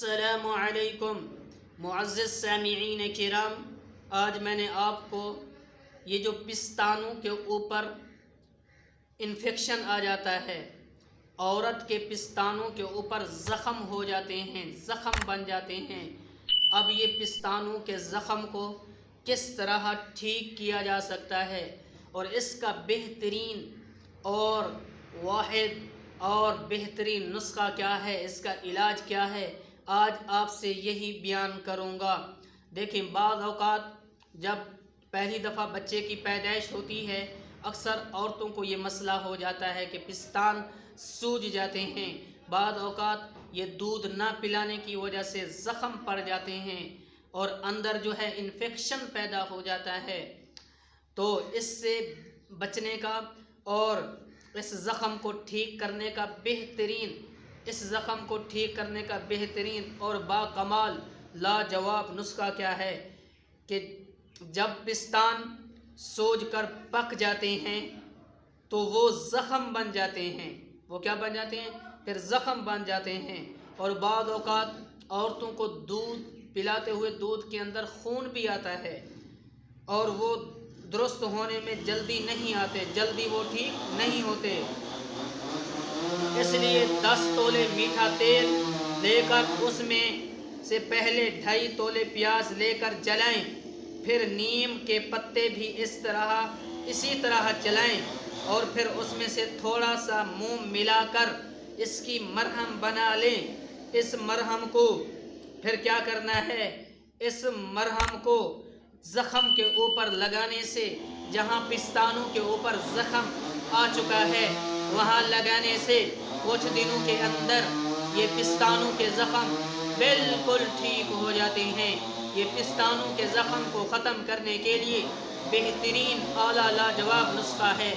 السلام علیکم معزز سامعین کرام، آج میں نے آپ کو یہ جو پستانوں کے اوپر انفیکشن آ جاتا ہے، عورت کے پستانوں کے اوپر زخم ہو جاتے ہیں، زخم بن جاتے ہیں، اب یہ پستانوں کے زخم کو کس طرح ٹھیک کیا جا سکتا ہے اور اس کا بہترین اور واحد اور بہترین نسخہ کیا ہے، اس کا علاج کیا ہے، آج آپ سے یہی بیان کروں گا۔ دیکھیں، بعض اوقات جب پہلی دفعہ بچے کی پیدائش ہوتی ہے، اکثر عورتوں کو یہ مسئلہ ہو جاتا ہے کہ پستان سوج جاتے ہیں، بعض اوقات یہ دودھ نہ پلانے کی وجہ سے زخم پڑ جاتے ہیں اور اندر جو ہے انفیکشن پیدا ہو جاتا ہے۔ تو اس سے بچنے کا اور اس زخم کو ٹھیک کرنے کا بہترین اور باکمال لاجواب نسخہ کیا ہے کہ جب پستان سوج کر پک جاتے ہیں تو وہ زخم بن جاتے ہیں، وہ کیا بن جاتے ہیں؟ پھر زخم بن جاتے ہیں، اور بعض اوقات عورتوں کو دودھ پلاتے ہوئے دودھ کے اندر خون بھی آتا ہے اور وہ درست ہونے میں جلدی نہیں آتے، جلدی وہ ٹھیک نہیں ہوتے۔ اس لیے 10 تولے میٹھا تیل لے کر اس میں سے پہلے 2.5 تولے پیاز لے کر جلائیں، پھر نیم کے پتے بھی اسی طرح جلائیں اور پھر اس میں سے تھوڑا سا موم ملا کر اس کی مرہم بنا لیں۔ اس مرہم کو پھر کیا کرنا ہے؟ اس مرہم کو زخم کے اوپر لگانے سے، جہاں پستانوں کے اوپر زخم آ چکا ہے وہاں لگانے سے کچھ دنوں کے اندر یہ پستانوں کے زخم بالکل ٹھیک ہو جاتے ہیں۔ یہ پستانوں کے زخم کو ختم کرنے کے لیے بہترین اعلیٰ لاجواب نسخہ ہے۔